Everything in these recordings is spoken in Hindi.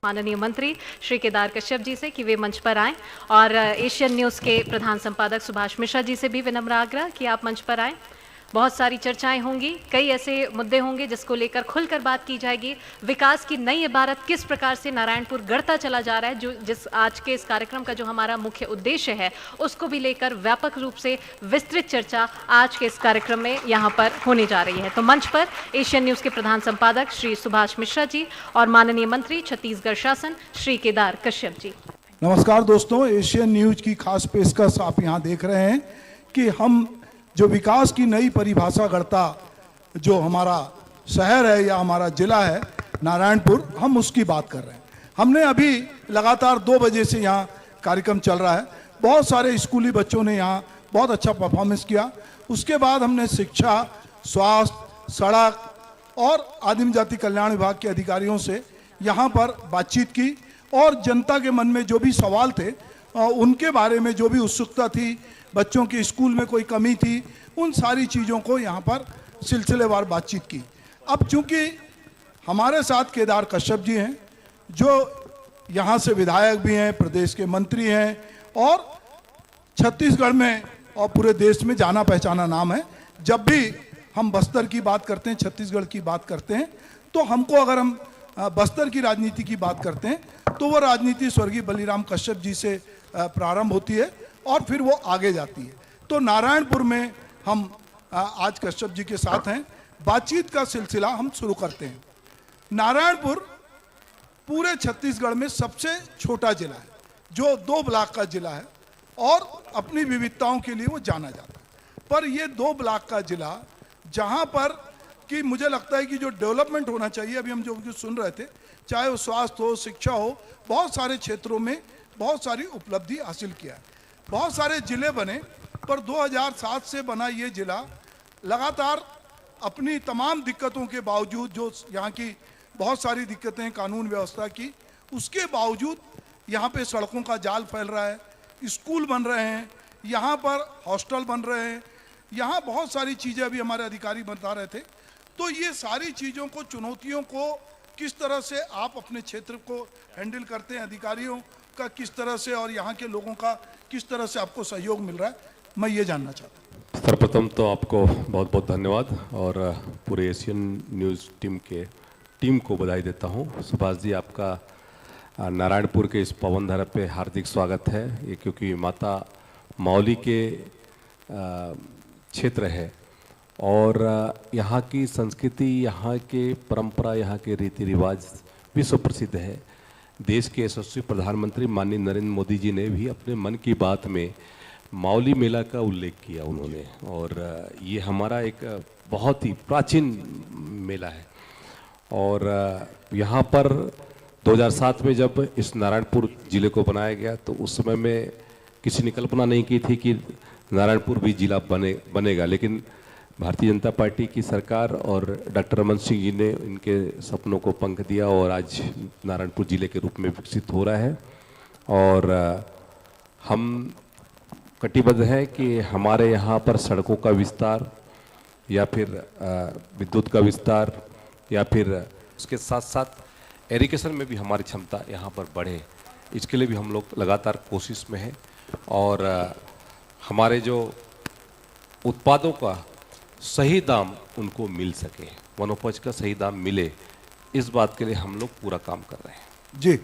माननीय मंत्री श्री केदार कश्यप जी से कि वे मंच पर आएं और एशियन न्यूज़ के प्रधान संपादक सुभाष मिश्रा जी से भी विनम्र आग्रह कि आप मंच पर आएं। बहुत सारी चर्चाएं होंगी, कई ऐसे मुद्दे होंगे जिसको लेकर खुलकर बात की जाएगी। विकास की नई इबारत किस प्रकार से नारायणपुर गढ़ता चला जा रहा है, जो जिस आज के इस कार्यक्रम का जो हमारा मुख्य उद्देश्य है उसको भी लेकर व्यापक रूप से विस्तृत चर्चा आज के इस कार्यक्रम में यहाँ पर होने जा रही है। तो मंच पर एशियन न्यूज़ के प्रधान संपादक श्री सुभाष मिश्रा जी और माननीय मंत्री छत्तीसगढ़ शासन श्री केदार कश्यप जी। नमस्कार दोस्तों, एशियन न्यूज़ की खास पेशकश आप यहाँ देख रहे हैं कि हम जो विकास की नई परिभाषा गढ़ता जो हमारा शहर है या हमारा जिला है नारायणपुर, हम उसकी बात कर रहे हैं। हमने अभी लगातार 2 बजे से यहाँ कार्यक्रम चल रहा है। बहुत सारे स्कूली बच्चों ने यहाँ बहुत अच्छा परफॉर्मेंस किया। उसके बाद हमने शिक्षा, स्वास्थ्य, सड़क और आदिम जाति कल्याण विभाग के अधिकारियों से यहाँ पर बातचीत की और जनता के मन में जो भी सवाल थे उनके बारे में जो भी उत्सुकता थी, बच्चों की स्कूल में कोई कमी थी, उन सारी चीज़ों को यहाँ पर सिलसिलेवार बातचीत की। अब चूंकि हमारे साथ केदार कश्यप जी हैं जो यहाँ से विधायक भी हैं, प्रदेश के मंत्री हैं और छत्तीसगढ़ में और पूरे देश में जाना पहचाना नाम है। जब भी हम बस्तर की बात करते हैं, छत्तीसगढ़ की बात करते हैं, तो हमको अगर हम बस्तर की राजनीति की बात करते हैं तो वो राजनीति स्वर्गीय बलिराम कश्यप जी से प्रारंभ होती है और फिर वो आगे जाती है। तो नारायणपुर में हम आज कश्यप जी के साथ हैं। बातचीत का सिलसिला हम शुरू करते हैं। नारायणपुर पूरे छत्तीसगढ़ में सबसे छोटा जिला है, जो 2 ब्लॉक का जिला है और अपनी विविधताओं के लिए वो जाना जाता है। पर ये 2 ब्लॉक का जिला जहाँ पर कि मुझे लगता है कि जो डेवलपमेंट होना चाहिए, अभी हम जो सुन रहे थे, चाहे वो स्वास्थ्य हो, शिक्षा हो, बहुत सारे क्षेत्रों में बहुत सारी उपलब्धि हासिल किया है। बहुत सारे जिले बने, पर 2007 से बना ये जिला लगातार अपनी तमाम दिक्कतों के बावजूद, जो यहाँ की बहुत सारी दिक्कतें कानून व्यवस्था की, उसके बावजूद यहाँ पे सड़कों का जाल फैल रहा है, स्कूल बन रहे हैं, यहाँ पर हॉस्टल बन रहे हैं, यहाँ बहुत सारी चीज़ें अभी हमारे अधिकारी बता रहे थे। तो ये सारी चीज़ों को, चुनौतियों को किस तरह से आप अपने क्षेत्र को हैंडल करते हैं, अधिकारियों का किस तरह से और यहाँ के लोगों का किस तरह से आपको सहयोग मिल रहा है, मैं ये जानना चाहता हूँ। सर्वप्रथम तो आपको बहुत बहुत धन्यवाद और पूरे एशियन न्यूज़ टीम को बधाई देता हूँ। सुभाष जी, आपका नारायणपुर के इस पवन धरा पे हार्दिक स्वागत है। ये क्योंकि माता मौली के क्षेत्र है और यहाँ की संस्कृति, यहाँ के परंपरा, यहाँ के रीति रिवाज विश्व प्रसिद्ध है। देश के यशस्वी प्रधानमंत्री माननीय नरेंद्र मोदी जी ने भी अपने मन की बात में मावली मेला का उल्लेख किया उन्होंने, और ये हमारा एक बहुत ही प्राचीन मेला है। और यहाँ पर 2007 में जब इस नारायणपुर ज़िले को बनाया गया तो उस समय में किसी ने कल्पना नहीं की थी कि नारायणपुर भी जिला बनेगा, लेकिन भारतीय जनता पार्टी की सरकार और डॉक्टर रमन सिंह जी ने इनके सपनों को पंख दिया और आज नारायणपुर जिले के रूप में विकसित हो रहा है। और हम कटिबद्ध हैं कि हमारे यहाँ पर सड़कों का विस्तार या फिर विद्युत का विस्तार या फिर उसके साथ साथ एरिगेशन में भी हमारी क्षमता यहाँ पर बढ़े, इसके लिए भी हम लोग लगातार कोशिश में हैं। और हमारे जो उत्पादों का सही दाम उनको मिल सके, वनोपज का सही दाम मिले, इस बात के लिए हम लोग पूरा काम कर रहे हैं। जी,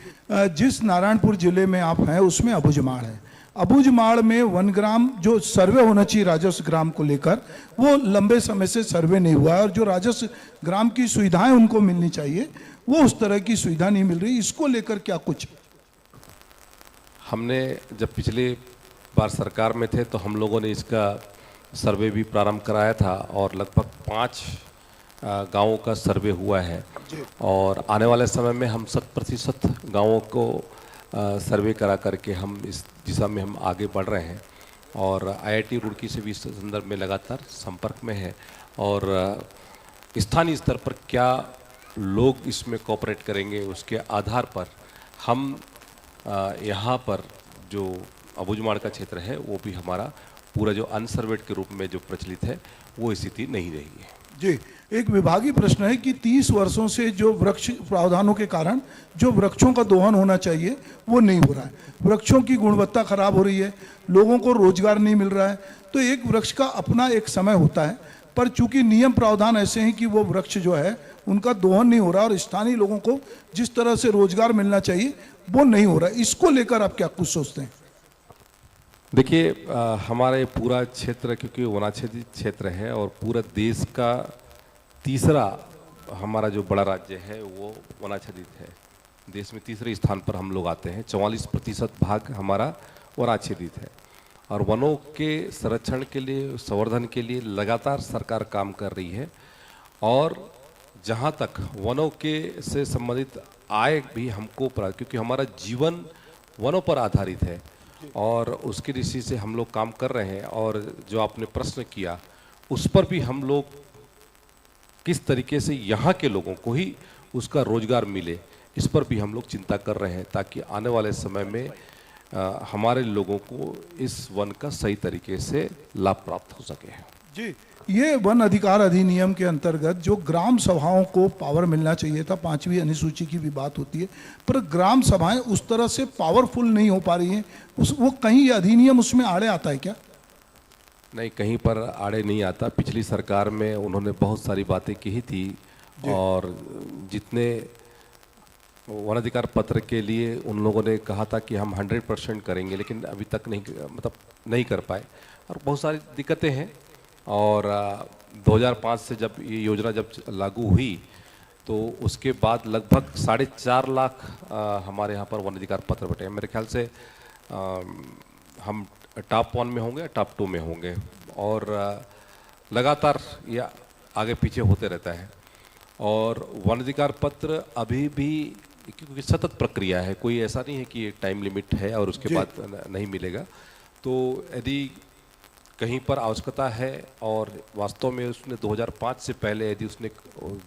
जिस नारायणपुर जिले में आप हैं उसमें अबुझमाड़ है। अबुझमाड़ में वनग्राम जो सर्वे होना चाहिए राजस्व ग्राम को लेकर, वो लंबे समय से सर्वे नहीं हुआ है और जो राजस्व ग्राम की सुविधाएं उनको मिलनी चाहिए वो उस तरह की सुविधा नहीं मिल रही। इसको लेकर क्या कुछ? हमने जब पिछली बार सरकार में थे तो हम लोगों ने इसका सर्वे भी प्रारंभ कराया था और लगभग 5 गाँवों का सर्वे हुआ है और आने वाले समय में हम 100% गाँवों को सर्वे करा करके हम इस दिशा में हम आगे बढ़ रहे हैं। और IIT रुड़की से भी इस संदर्भ में लगातार संपर्क में है और स्थानीय स्तर पर क्या लोग इसमें कोऑपरेट करेंगे उसके आधार पर हम यहाँ पर जो अबुझमाड़ का क्षेत्र है वो भी हमारा पूरा जो अनसर्वेड के रूप में जो प्रचलित है वो स्थिति नहीं रही है। जी, एक विभागीय प्रश्न है कि 30 वर्षों से जो वृक्ष प्रावधानों के कारण जो वृक्षों का दोहन होना चाहिए वो नहीं हो रहा है। वृक्षों की गुणवत्ता खराब हो रही है, लोगों को रोजगार नहीं मिल रहा है। तो एक वृक्ष का अपना एक समय होता है, पर चूंकि नियम प्रावधान ऐसे हैं कि वो वृक्ष जो है उनका दोहन नहीं हो रहा और स्थानीय लोगों को जिस तरह से रोजगार मिलना चाहिए वो नहीं हो रहा है। इसको लेकर आप क्या कुछ सोचते हैं? देखिए, हमारे पूरा क्षेत्र क्योंकि वनाच्छादित क्षेत्र है और पूरा देश का तीसरा हमारा जो बड़ा राज्य है वो वनाच्छादित है। देश में तीसरे स्थान पर हम लोग आते हैं। 44% भाग हमारा वनाच्छादित है और वनों के संरक्षण के लिए, संवर्धन के लिए लगातार सरकार काम कर रही है। और जहाँ तक वनों के से संबंधित आय भी हमको क्योंकि हमारा जीवन वनों पर आधारित है और उसकी दृष्टि से हम लोग काम कर रहे हैं। और जो आपने प्रश्न किया उस पर भी हम लोग किस तरीके से यहाँ के लोगों को ही उसका रोजगार मिले, इस पर भी हम लोग चिंता कर रहे हैं ताकि आने वाले समय में हमारे लोगों को इस वन का सही तरीके से लाभ प्राप्त हो सके। जी, ये वन अधिकार अधिनियम के अंतर्गत जो ग्राम सभाओं को पावर मिलना चाहिए था, 5वीं अनुसूची की भी बात होती है, पर ग्राम सभाएं उस तरह से पावरफुल नहीं हो पा रही हैं। वो कहीं ये अधिनियम उसमें आड़े आता है क्या? नहीं, कहीं पर आड़े नहीं आता। पिछली सरकार में उन्होंने बहुत सारी बातें की ही थी और जितने वन अधिकार पत्र के लिए उन लोगों ने कहा था कि हम 100% करेंगे, लेकिन अभी तक नहीं कर पाए और बहुत सारी दिक्कतें हैं। और 2005 से जब ये योजना जब लागू हुई तो उसके बाद लगभग 4.5 लाख हमारे यहाँ पर वन अधिकार पत्र बटे हैं। मेरे ख्याल से हम टॉप 1 में होंगे, टॉप 2 में होंगे और लगातार ये आगे पीछे होते रहता है। और वन अधिकार पत्र अभी भी क्योंकि सतत प्रक्रिया है, कोई ऐसा नहीं है कि एक टाइम लिमिट है और उसके बाद नहीं मिलेगा। तो यदि कहीं पर आवश्यकता है और वास्तव में उसने 2005 से पहले यदि उसने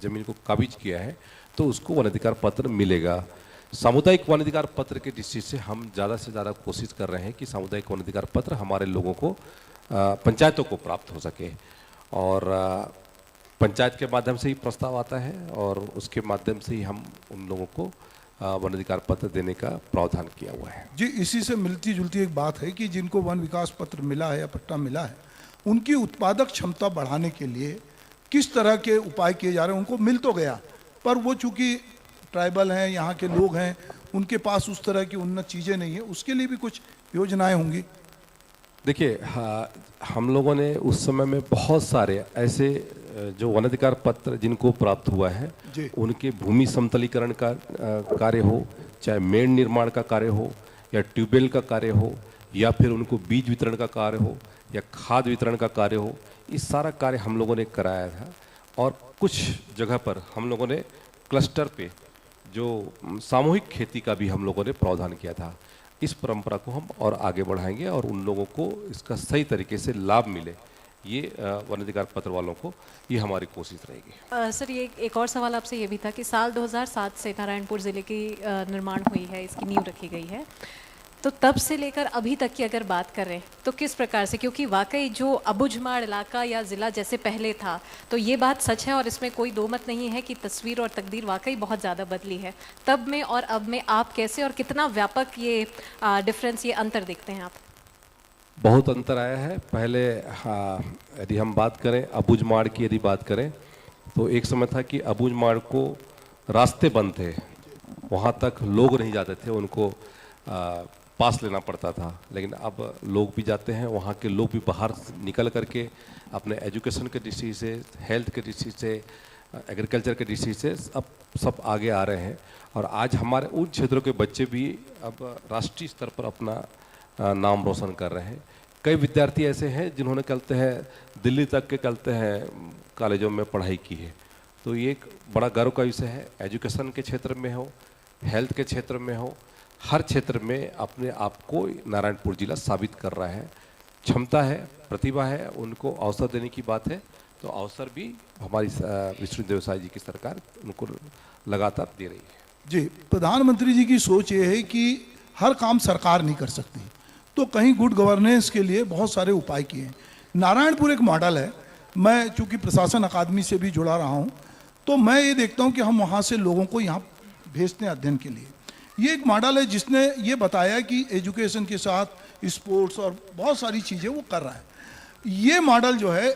जमीन को काबिज किया है तो उसको वन अधिकार पत्र मिलेगा। सामुदायिक वन अधिकार पत्र की दृष्टि से हम ज़्यादा से ज़्यादा कोशिश कर रहे हैं कि सामुदायिक वन अधिकार पत्र हमारे लोगों को, पंचायतों को प्राप्त हो सके और पंचायत के माध्यम से ही प्रस्ताव आता है और उसके माध्यम से ही हम उन लोगों को वन अधिकार पत्र देने का प्रावधान किया हुआ है। जी, इसी से मिलती जुलती एक बात है कि जिनको वन विकास पत्र मिला है या पट्टा मिला है, उनकी उत्पादक क्षमता बढ़ाने के लिए किस तरह के उपाय किए जा रहे हैं? उनको मिल तो गया, पर वो चूंकि ट्राइबल हैं, यहाँ के लोग हैं, उनके पास उस तरह की उन्नत चीज़ें नहीं है, उसके लिए भी कुछ योजनाएं होंगी। देखिए, हम लोगों ने उस समय में बहुत सारे ऐसे जो वन अधिकार पत्र जिनको प्राप्त हुआ है उनके भूमि समतलीकरण का कार्य हो, चाहे मेड़ निर्माण का कार्य हो या ट्यूबवेल का कार्य हो या फिर उनको बीज वितरण का कार्य हो या खाद वितरण का कार्य हो, इस सारा कार्य हम लोगों ने कराया था। और कुछ जगह पर हम लोगों ने क्लस्टर पे जो सामूहिक खेती का भी हम लोगों ने प्रावधान किया था। इस परंपरा को हम और आगे बढ़ाएंगे और उन लोगों को इसका सही तरीके से लाभ मिले, ये वन अधिकार पत्र वालों को, ये हमारी कोशिश रहेगी। सर, ये एक और सवाल आपसे ये भी था कि साल 2007 से नारायणपुर ज़िले की निर्माण हुई है, इसकी नींव रखी गई है, तो तब से लेकर अभी तक की अगर बात करें तो किस प्रकार से, क्योंकि वाकई जो अबुझमाड़ इलाका या ज़िला जैसे पहले था, तो ये बात सच है और इसमें कोई दो मत नहीं है कि तस्वीर और तकदीर वाकई बहुत ज़्यादा बदली है। तब में और अब में आप कैसे और कितना व्यापक ये डिफरेंस, ये अंतर देखते हैं आप? बहुत अंतर आया है। पहले यदि हम बात करें अबुझमाड़ की, यदि बात करें तो एक समय था कि अबुझमाड़ को रास्ते बंद थे, वहाँ तक लोग नहीं जाते थे, उनको पास लेना पड़ता था। लेकिन अब लोग भी जाते हैं, वहाँ के लोग भी बाहर निकल करके अपने एजुकेशन के दृष्टि से, हेल्थ के दृष्टि से, एग्रीकल्चर के दृष्टि से अब सब आगे आ रहे हैं। और आज हमारे उन क्षेत्रों के बच्चे भी अब राष्ट्रीय स्तर पर अपना नाम रोशन कर रहे हैं। कई विद्यार्थी ऐसे हैं जिन्होंने कहते हैं दिल्ली तक के कहते हैं कॉलेजों में पढ़ाई की है। तो ये एक बड़ा गर्व का विषय है। एजुकेशन के क्षेत्र में हो, हेल्थ के क्षेत्र में हो, हर क्षेत्र में अपने आप को नारायणपुर जिला साबित कर रहा है। क्षमता है, प्रतिभा है, उनको अवसर देने की बात है, तो अवसर भी हमारी विष्णुदेव साई जी की सरकार उनको लगातार दे रही है। जी, प्रधानमंत्री जी की सोच ये है कि हर काम सरकार नहीं कर सकती, तो कहीं गुड गवर्नेंस के लिए बहुत सारे उपाय किए हैं। नारायणपुर एक मॉडल है। मैं चूंकि प्रशासन अकादमी से भी जुड़ा रहा हूँ, तो मैं ये देखता हूँ कि हम वहाँ से लोगों को यहाँ भेजते हैं अध्ययन के लिए। ये एक मॉडल है जिसने ये बताया कि एजुकेशन के साथ स्पोर्ट्स और बहुत सारी चीज़ें वो कर रहा है। ये मॉडल जो है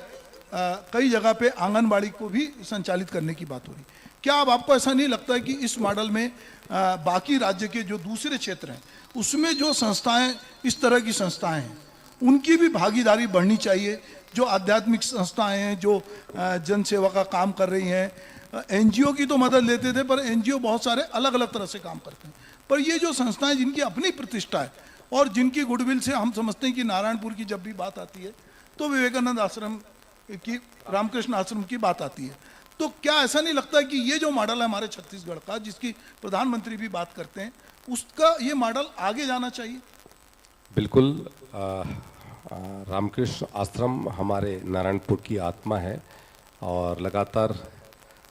कई जगह पे आंगनबाड़ी को भी संचालित करने की बात हो रही। क्या अब आपको ऐसा नहीं लगता है कि इस मॉडल में बाकी राज्य के जो दूसरे क्षेत्र हैं उसमें जो संस्थाएं, इस तरह की संस्थाएं हैं, उनकी भी भागीदारी बढ़नी चाहिए? जो आध्यात्मिक संस्थाएं हैं, जो जन सेवा का काम कर रही हैं, एनजीओ की तो मदद लेते थे, पर एनजीओ बहुत सारे अलग अलग तरह से काम करते हैं, पर ये जो संस्थाएं जिनकी अपनी प्रतिष्ठा है और जिनकी गुडविल से हम समझते हैं कि नारायणपुर की जब भी बात आती है तो विवेकानंद आश्रम की, रामकृष्ण आश्रम की बात आती है, तो क्या ऐसा नहीं लगता कि ये जो मॉडल है हमारे छत्तीसगढ़ का, जिसकी प्रधानमंत्री भी बात करते हैं, उसका ये मॉडल आगे जाना चाहिए? बिल्कुल। रामकृष्ण आश्रम हमारे नारायणपुर की आत्मा है और लगातार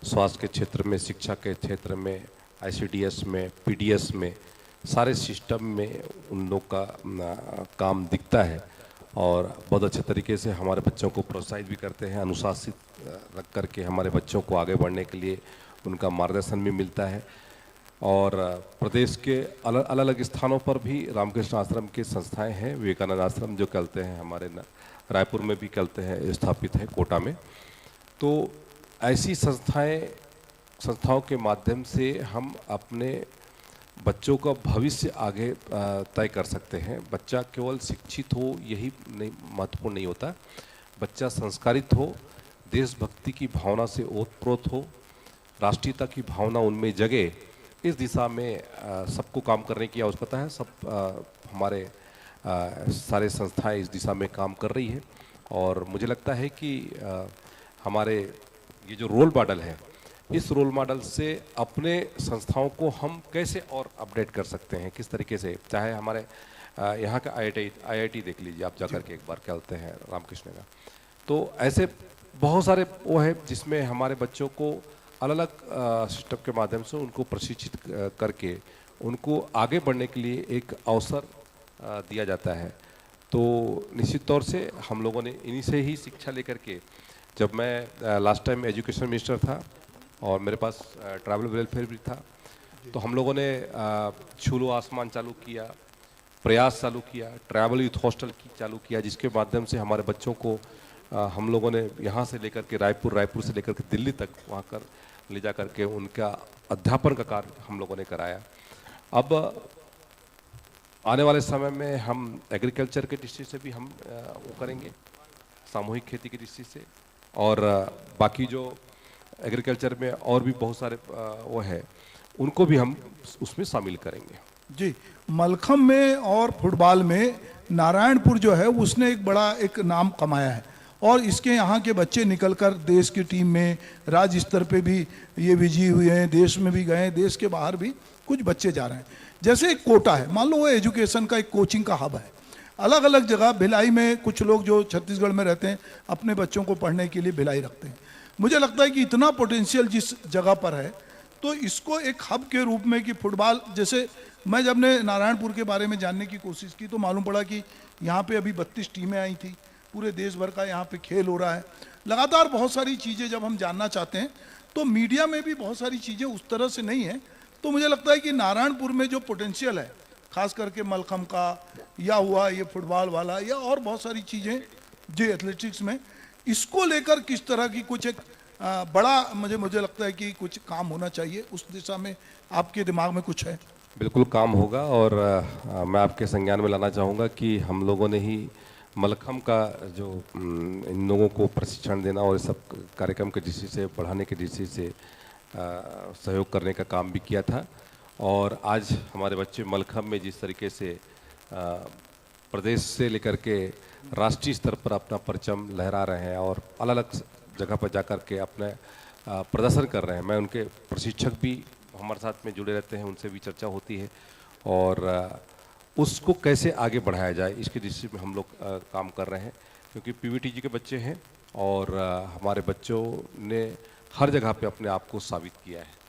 स्वास्थ्य के क्षेत्र में, शिक्षा के क्षेत्र में, आईसीडीएस में, पीडीएस में, सारे सिस्टम में उन लोग का काम दिखता है और बहुत अच्छे तरीके से हमारे बच्चों को प्रोत्साहित भी करते हैं। अनुशासित रख करके हमारे बच्चों को आगे बढ़ने के लिए उनका मार्गदर्शन भी मिलता है। और प्रदेश के अलग अलग स्थानों पर भी रामकृष्ण आश्रम की संस्थाएं हैं। विवेकानंद आश्रम जो चलते हैं हमारे रायपुर में भी चलते हैं, स्थापित है कोटा में। तो ऐसी संस्थाओं के माध्यम से हम अपने बच्चों का भविष्य आगे तय कर सकते हैं। बच्चा केवल शिक्षित हो यही नहीं महत्वपूर्ण नहीं होता, बच्चा संस्कारित हो, देशभक्ति की भावना से ओतप्रोत हो, राष्ट्रीयता की भावना उनमें जगे, इस दिशा में सबको काम करने की आवश्यकता है। सब हमारे सारे संस्थाएं इस दिशा में काम कर रही है और मुझे लगता है कि हमारे ये जो रोल मॉडल है, इस रोल मॉडल से अपने संस्थाओं को हम कैसे और अपडेट कर सकते हैं, किस तरीके से। चाहे हमारे यहाँ का आईआईटी देख लीजिए आप, जाकर के एक बार कहते हैं रामकृष्ण का, तो ऐसे बहुत सारे वो है जिसमें हमारे बच्चों को अलग अलग सिस्टम के माध्यम से उनको प्रशिक्षित करके उनको आगे बढ़ने के लिए एक अवसर दिया जाता है। तो निश्चित तौर से हम लोगों ने इन्हीं से ही शिक्षा लेकर के, जब मैं लास्ट टाइम एजुकेशन मिनिस्टर था और मेरे पास ट्रैवल वेलफेयर भी था, तो हम लोगों ने छूलो आसमान चालू किया, प्रयास चालू किया, ट्रैवल यूथ हॉस्टल की चालू किया, जिसके माध्यम से हमारे बच्चों को हम लोगों ने यहाँ से लेकर के रायपुर से लेकर के दिल्ली तक वहाँ कर ले जा करके उनका अध्यापन का कार्य हम लोगों ने कराया। अब आने वाले समय में हम एग्रीकल्चर के दृष्टि से भी हम वो करेंगे, सामूहिक खेती की दृष्टि से, और बाकी जो एग्रीकल्चर में और भी बहुत सारे वो है उनको भी हम उसमें शामिल करेंगे। जी, मलखम में और फुटबॉल में नारायणपुर जो है उसने एक बड़ा एक नाम कमाया है और इसके यहाँ के बच्चे निकलकर देश की टीम में, राज्य स्तर पे भी ये विजयी हुए हैं, देश में भी गए, देश के बाहर भी कुछ बच्चे जा रहे हैं। जैसे एक कोटा है, मान लो वो एजुकेशन का एक कोचिंग का हब है, अलग अलग जगह भिलाई में कुछ लोग जो छत्तीसगढ़ में रहते हैं अपने बच्चों को पढ़ने के लिए भिलाई रखते हैं। मुझे लगता है कि इतना पोटेंशियल जिस जगह पर है, तो इसको एक हब के रूप में कि फुटबॉल, जैसे मैं जब ने नारायणपुर के बारे में जानने की कोशिश की तो मालूम पड़ा कि यहाँ पे अभी 32 टीमें आई थी, पूरे देश भर का यहाँ पे खेल हो रहा है। लगातार बहुत सारी चीज़ें जब हम जानना चाहते हैं तो मीडिया में भी बहुत सारी चीज़ें उस तरह से नहीं है। तो मुझे लगता है कि नारायणपुर में जो पोटेंशियल है, खास करके मलखम का या हुआ ये फुटबॉल वाला या और बहुत सारी चीज़ें जो एथलेटिक्स में, इसको लेकर किस तरह की कुछ एक बड़ा मुझे लगता है कि कुछ काम होना चाहिए उस दिशा में। आपके दिमाग में कुछ है? बिल्कुल काम होगा और मैं आपके संज्ञान में लाना चाहूँगा कि हम लोगों ने ही मलखम का जो इन लोगों को प्रशिक्षण देना और सब कार्यक्रम के दृष्टि से बढ़ाने की दृष्टि से सहयोग करने का काम भी किया था। और आज हमारे बच्चे मलखम में जिस तरीके से प्रदेश से लेकर के राष्ट्रीय स्तर पर अपना परचम लहरा रहे हैं और अलग अलग जगह पर जाकर के अपने प्रदर्शन कर रहे हैं। मैं उनके प्रशिक्षक भी हमारे साथ में जुड़े रहते हैं, उनसे भी चर्चा होती है और उसको कैसे आगे बढ़ाया जाए इसकी दृष्टि में हम लोग काम कर रहे हैं, क्योंकि पीवीटीजी के बच्चे हैं और हमारे बच्चों ने हर जगह पे अपने आप को साबित किया है।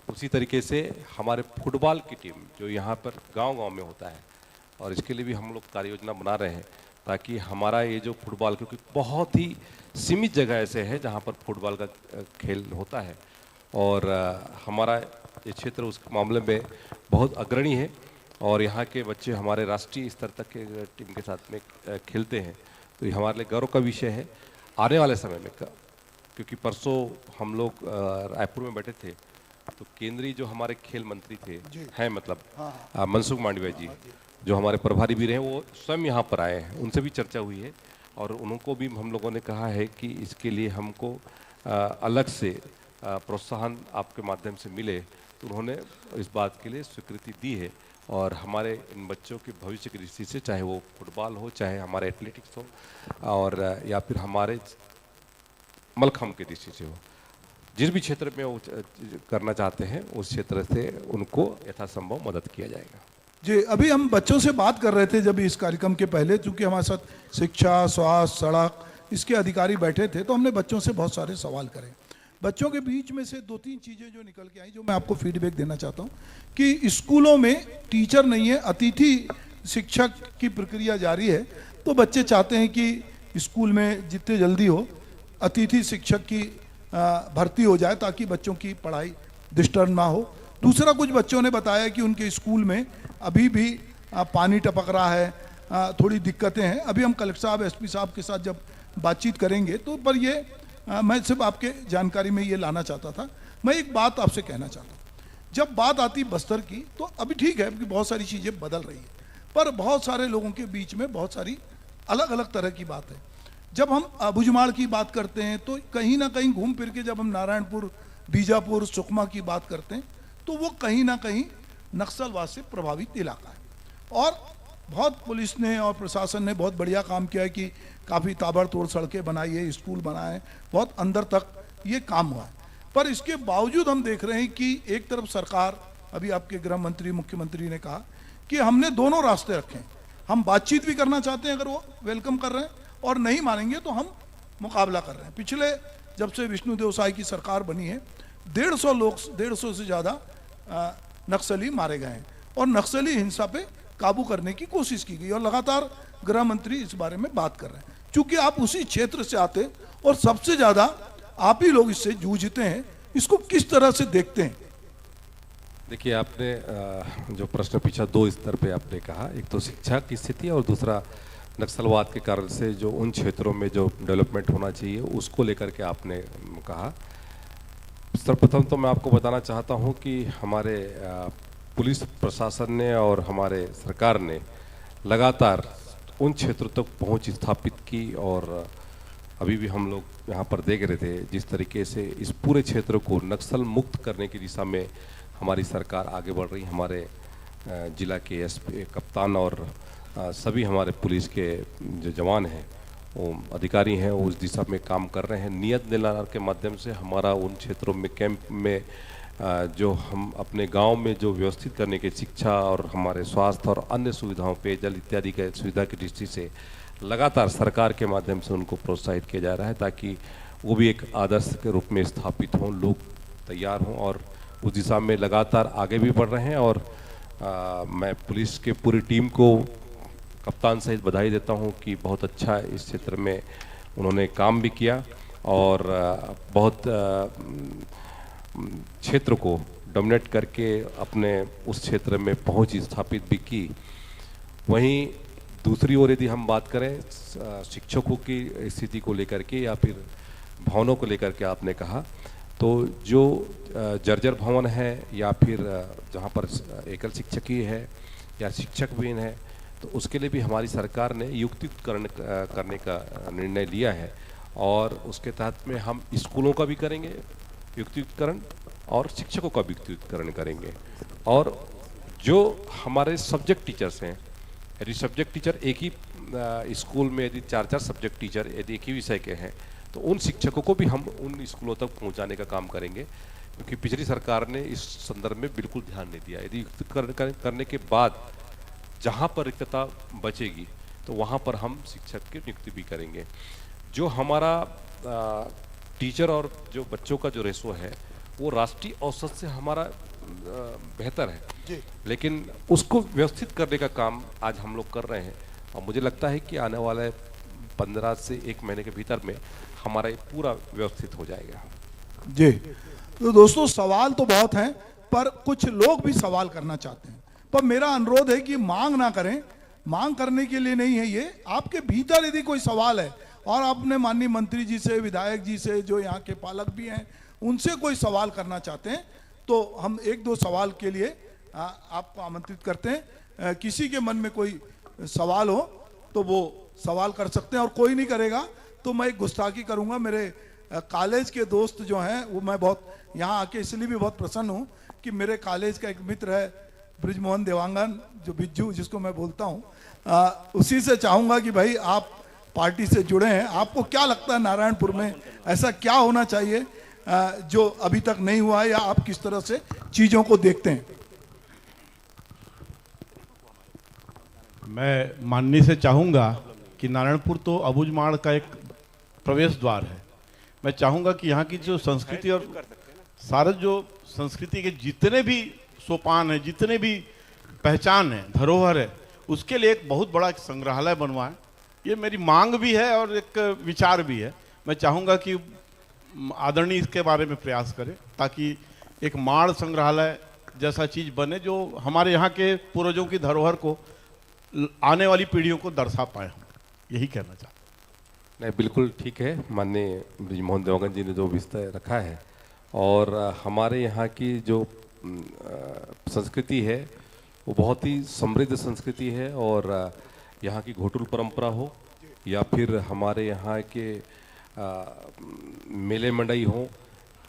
उसी तरीके से हमारे फुटबॉल की टीम जो यहाँ पर गांव-गांव में होता है और इसके लिए भी हम लोग कार्य योजना बना रहे हैं, ताकि हमारा ये जो फुटबॉल, क्योंकि बहुत ही सीमित जगह ऐसे है जहाँ पर फुटबॉल का खेल होता है, और हमारा ये क्षेत्र उस मामले में बहुत अग्रणी है, और यहाँ के बच्चे हमारे राष्ट्रीय स्तर तक के टीम के साथ में खेलते हैं। तो ये हमारे लिए गर्व का विषय है। आने वाले समय में क्योंकि परसों हम लोग रायपुर में बैठे थे, तो केंद्रीय जो हमारे खेल मंत्री थे हैं, मतलब मनसुख मांडविया जी, जो हमारे प्रभारी भी रहे, वो स्वयं यहाँ पर आए हैं, उनसे भी चर्चा हुई है, और उनको भी हम लोगों ने कहा है कि इसके लिए हमको अलग से प्रोत्साहन आपके माध्यम से मिले। तो उन्होंने इस बात के लिए स्वीकृति दी है, और हमारे इन बच्चों के भविष्य की दृष्टि से, चाहे वो फुटबॉल हो, चाहे हमारे एथलेटिक्स हो, और या फिर हमारे मलखम्ब की दृष्टि से हो, जिस भी क्षेत्र में वो करना चाहते हैं उस क्षेत्र से उनको यथासंभव मदद किया जाएगा। जी, अभी हम बच्चों से बात कर रहे थे जब इस कार्यक्रम के पहले, चूंकि हमारे साथ शिक्षा, स्वास्थ्य, सड़क इसके अधिकारी बैठे थे, तो हमने बच्चों से बहुत सारे सवाल करे। बच्चों के बीच में से 2-3 चीज़ें जो निकल के आई, जो मैं आपको फीडबैक देना चाहता हूँ कि स्कूलों में टीचर नहीं है, अतिथि शिक्षक की प्रक्रिया जारी है। तो बच्चे चाहते हैं कि स्कूल में जितने जल्दी हो अतिथि शिक्षक की भर्ती हो जाए, ताकि बच्चों की पढ़ाई डिस्टर्ब ना हो। दूसरा, कुछ बच्चों ने बताया कि उनके स्कूल में अभी भी पानी टपक रहा है, थोड़ी दिक्कतें हैं। अभी हम कलेक्टर साहब, एसपी साहब के साथ जब बातचीत करेंगे तो पर ये मैं सिर्फ आपके जानकारी में ये लाना चाहता था। मैं एक बात आपसे कहना चाहता हूँ, जब बात आती बस्तर की, तो अभी ठीक है कि बहुत सारी चीज़ें बदल रही है, पर बहुत सारे लोगों के बीच में बहुत सारी अलग अलग तरह की बात है। जब हम भुजमाड़ की बात करते हैं, तो कहीं ना कहीं घूम फिर के जब हम नारायणपुर, बीजापुर, सुकमा की बात करते हैं, तो वो कहीं ना कहीं नक्सलवाद से प्रभावित इलाका है। और बहुत पुलिस ने और प्रशासन ने बहुत बढ़िया काम किया है कि काफ़ी ताबड़तोड़ सड़कें बनाई है, स्कूल बनाए हैं, बहुत अंदर तक ये काम हुआ है। पर इसके बावजूद हम देख रहे हैं कि एक तरफ सरकार, अभी आपके गृह मंत्री, मुख्यमंत्री ने कहा कि हमने दोनों रास्ते रखे हैं। हम बातचीत भी करना चाहते हैं, अगर वो वेलकम कर रहे हैं, और नहीं मानेंगे तो हम मुकाबला कर रहे हैं। पिछले जब से विष्णुदेव साय की सरकार बनी है, 150 से ज़्यादा नक्सली मारे गए हैं, और नक्सली हिंसा पे काबू करने की कोशिश की गई, और लगातार गृह मंत्री इस बारे में बात कर रहे हैं। चूंकि आप उसी क्षेत्र से आते और सबसे ज़्यादा आप ही लोग इससे जूझते हैं, इसको किस तरह से देखते हैं? देखिए, आपने जो प्रश्न पूछा, 2 स्तर पे आपने कहा, एक तो शिक्षा की स्थिति और दूसरा नक्सलवाद के कारण से जो उन क्षेत्रों में जो डेवलपमेंट होना चाहिए उसको लेकर के आपने कहा। सर्वप्रथम तो मैं आपको बताना चाहता हूं कि हमारे पुलिस प्रशासन ने और हमारे सरकार ने लगातार उन क्षेत्रों तक पहुंच स्थापित की, और अभी भी हम लोग यहाँ पर देख रहे थे जिस तरीके से इस पूरे क्षेत्र को नक्सल मुक्त करने की दिशा में हमारी सरकार आगे बढ़ रही। हमारे जिला के एसपी, कप्तान और सभी हमारे पुलिस के जो जवान हैं, वो अधिकारी हैं, वो उस दिशा में काम कर रहे हैं। नियत दिलाने के माध्यम से हमारा उन क्षेत्रों में कैंप में जो हम अपने गांव में जो व्यवस्थित करने के शिक्षा और हमारे स्वास्थ्य और अन्य सुविधाओं, पेयजल इत्यादि के सुविधा की दृष्टि से लगातार सरकार के माध्यम से उनको प्रोत्साहित किया जा रहा है, ताकि वो भी एक आदर्श के रूप में स्थापित हों, लोग तैयार हों, और उस दिशा में लगातार आगे भी बढ़ रहे हैं। और मैं पुलिस के पूरी टीम को कप्तान सहित बधाई देता हूं कि बहुत अच्छा इस क्षेत्र में उन्होंने काम भी किया, और बहुत क्षेत्र को डोमिनेट करके अपने उस क्षेत्र में पहुंच स्थापित भी की। वहीं दूसरी ओर यदि हम बात करें शिक्षकों की स्थिति को लेकर के या फिर भवनों को लेकर के, आपने कहा, तो जो जर्जर भवन है या फिर जहां पर एकल शिक्षकीय है या शिक्षक भी है, तो उसके लिए भी हमारी सरकार ने युक्तिकरण करने का निर्णय लिया है, और उसके तहत में हम स्कूलों का भी करेंगे युक्तिकरण और शिक्षकों का भी युक्तिकरण करेंगे। और जो हमारे सब्जेक्ट टीचर्स हैं, यदि सब्जेक्ट टीचर एक ही स्कूल में यदि 4-4 सब्जेक्ट टीचर यदि एक ही विषय के हैं, तो उन शिक्षकों को भी हम उन स्कूलों तक पहुंचाने का काम करेंगे, क्योंकि पिछली सरकार ने इस संदर्भ में बिल्कुल ध्यान नहीं दिया। यदि युक्तिकरण करने के बाद जहां पर रिक्तता बचेगी तो वहां पर हम शिक्षक की नियुक्ति भी करेंगे। जो हमारा टीचर और जो बच्चों का जो रेशो है वो राष्ट्रीय औसत से हमारा बेहतर है, लेकिन उसको व्यवस्थित करने का काम आज हम लोग कर रहे हैं, और मुझे लगता है कि आने वाले 15 से 1 महीने के भीतर में हमारा ये पूरा व्यवस्थित हो जाएगा। जी, तो दोस्तों सवाल तो बहुत हैं, पर कुछ लोग भी सवाल करना चाहते हैं, पर मेरा अनुरोध है कि मांग ना करें। मांग करने के लिए नहीं है ये, आपके भीतर यदि कोई सवाल है और आपने माननीय मंत्री जी से, विधायक जी से, जो यहाँ के पालक भी हैं, उनसे कोई सवाल करना चाहते हैं तो हम 1-2 सवाल के लिए आपको आमंत्रित करते हैं। किसी के मन में कोई सवाल हो तो वो सवाल कर सकते हैं, और कोई नहीं करेगा तो मैं एक गुस्ताखी करूंगा। मेरे कॉलेज के दोस्त जो हैं वो, मैं बहुत यहाँ आके इसलिए भी बहुत प्रसन्न हूँ कि मेरे कॉलेज का एक मित्र है ब्रिजमोहन देवांगन, जो बिज्जू जिसको मैं बोलता हूँ, उसी से चाहूँगा कि भाई आप पार्टी से जुड़े हैं, आपको क्या लगता है नारायणपुर में ऐसा क्या होना चाहिए जो अभी तक नहीं हुआ है, या आप किस तरह से चीज़ों को देखते हैं? मैं माननीय से चाहूँगा कि नारायणपुर तो अबूझमाड़ का एक प्रवेश द्वार है। मैं चाहूँगा कि यहाँ की जो संस्कृति और सारे जो संस्कृति के जितने भी सोपान हैं, जितने भी पहचान है, धरोहर है, उसके लिए एक बहुत बड़ा संग्रहालय बनवाएं। ये मेरी मांग भी है और एक विचार भी है। मैं चाहूँगा कि आदरणीय इसके बारे में प्रयास करें ताकि एक माड़ संग्रहालय जैसा चीज़ बने जो हमारे यहाँ के पूर्वजों की धरोहर को आने वाली पीढ़ियों को दर्शा पाए। हम यही कहना चाहते हैं। नहीं, बिल्कुल ठीक है। माननीय ब्रिजमोहन देवांगन जी ने जो विषय रखा है, और हमारे यहाँ की जो संस्कृति है वो बहुत ही समृद्ध संस्कृति है, और यहाँ की घोटुल परंपरा हो या फिर हमारे यहाँ के मेले मंडई हो,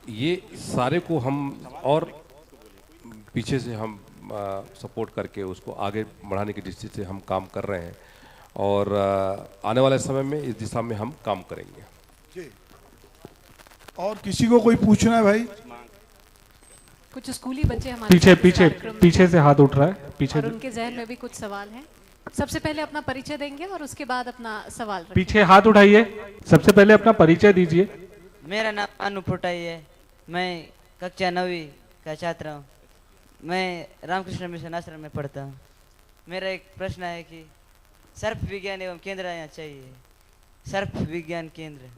ये सारे को हम और पीछे से हम सपोर्ट करके उसको आगे बढ़ाने की दृष्टि से हम काम कर रहे हैं, और आने वाले समय में इस दिशा में हम काम करेंगे। जी, और किसी को कोई पूछना है भाई? कुछ स्कूली बच्चे हमारे पीछे साथ पीछे कार्यक्रम में पीछे से हाथ उठ रहा है, पीछे और उनके जहन में भी कुछ सवाल हैं। सबसे पहले अपना परिचय देंगे और उसके बाद अपना सवाल रखेंगे। पीछे हाथ उठाइए, सबसे पहले अपना परिचय दीजिए। मेरा नाम अनु फुटाई है। मैं कक्षा 9वीं का छात्र हूँ। मैं रामकृष्ण मिशन आश्रम में पढ़ता हूँ। मेरा एक प्रश्न है कि सर्प विज्ञान एवं केंद्र यहाँ चाहिए। सर्प विज्ञान केंद्र।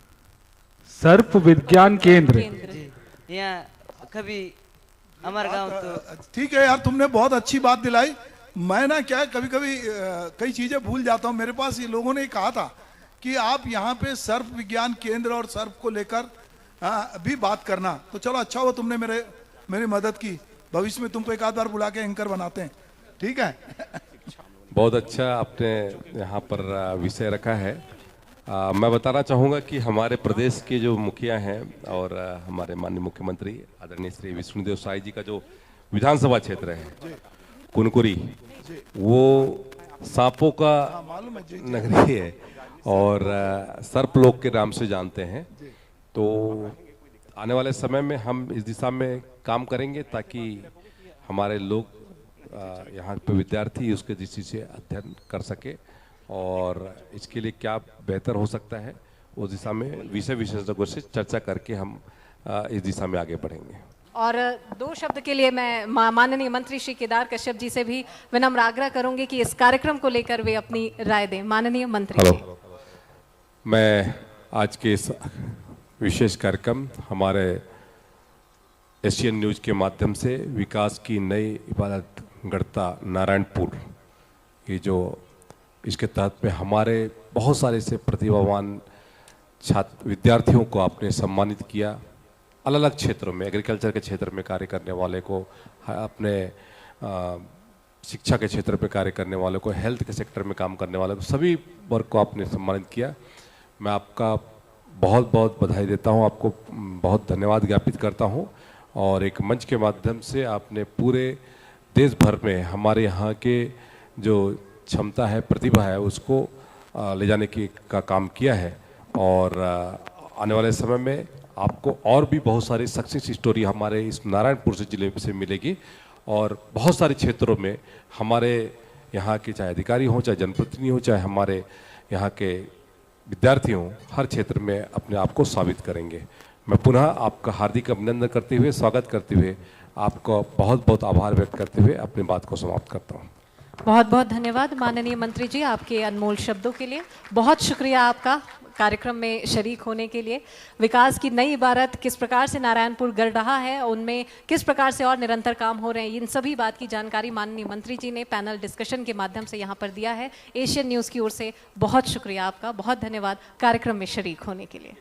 सर्प विज्ञान केंद्र। जी, यहाँ कभी हमारे गांव तो ठीक है यार, तुमने बहुत अच्छी बात दिलाई। मैं ना क्या कभी कभी कई चीजें भूल जाता हूँ। मेरे पास ये लोगों ने कहा था कि आप यहाँ पे सर्प विज्ञान केंद्र और सर्प को लेकर भी बात करना, तो चलो अच्छा हुआ तुमने मेरी मदद की। भविष्य में तुमको एक आध बार बुला के एंकर बनाते हैं, ठीक है? बहुत अच्छा आपने यहाँ पर विषय रखा है। मैं बताना चाहूँगा कि हमारे प्रदेश के जो मुखिया हैं और हमारे माननीय मुख्यमंत्री आदरणीय श्री विष्णुदेव साई जी का जो विधानसभा क्षेत्र है कुनकुरी, वो सांपों का नगरी है और सर्पलोक के नाम से जानते हैं। तो आने वाले समय में हम इस दिशा में काम करेंगे ताकि हमारे लोग यहाँ पे विद्यार्थी उसके दृष्टि से अध्ययन कर सके, और इसके लिए क्या बेहतर हो सकता है उस दिशा में विषय विशेषज्ञों से चर्चा करके हम इस दिशा में आगे बढ़ेंगे। और 2 शब्द के लिए मैं माननीय मंत्री श्री केदार कश्यप जी से भी विनम्र आग्रह करूंगी कि इस कार्यक्रम को लेकर वे अपनी राय दें। माननीय मंत्री जी। मैं आज के इस विशेष कार्यक्रम हमारे एशियन न्यूज के माध्यम से विकास की नई इबादत गढ़ता नारायणपुर, ये जो इसके तहत में हमारे बहुत सारे से प्रतिभावान छात्र विद्यार्थियों को आपने सम्मानित किया। अलग अलग क्षेत्रों में, एग्रीकल्चर के क्षेत्र में कार्य करने वाले को, अपने शिक्षा के क्षेत्र में कार्य करने वाले को, हेल्थ के सेक्टर में काम करने वाले को, सभी वर्ग को आपने सम्मानित किया। मैं आपका बहुत बहुत बधाई देता हूं, आपको बहुत धन्यवाद ज्ञापित करता हूं। और एक मंच के माध्यम से आपने पूरे देश भर में हमारे यहाँ के जो क्षमता है, प्रतिभा है, उसको ले जाने का काम किया है। और आने वाले समय में आपको और भी बहुत सारी सक्सेस स्टोरी हमारे इस नारायणपुर से जिले से मिलेगी, और बहुत सारे क्षेत्रों में हमारे यहाँ के चाहे अधिकारी हों, चाहे जनप्रतिनिधि हों, चाहे हमारे यहाँ के विद्यार्थी हों, हर क्षेत्र में अपने आप को साबित करेंगे। मैं पुनः आपका हार्दिक अभिनंदन करते हुए, स्वागत करते हुए, आपका बहुत बहुत आभार व्यक्त करते हुए अपनी बात को समाप्त करता हूँ। बहुत बहुत धन्यवाद माननीय मंत्री जी आपके अनमोल शब्दों के लिए। बहुत शुक्रिया आपका कार्यक्रम में शरीक होने के लिए। विकास की नई इबारत किस प्रकार से नारायणपुर गढ़ रहा है, उनमें किस प्रकार से और निरंतर काम हो रहे हैं, इन सभी बात की जानकारी माननीय मंत्री जी ने पैनल डिस्कशन के माध्यम से यहाँ पर दिया है। एशियन न्यूज़ की ओर से बहुत शुक्रिया आपका, बहुत धन्यवाद कार्यक्रम में शरीक होने के लिए।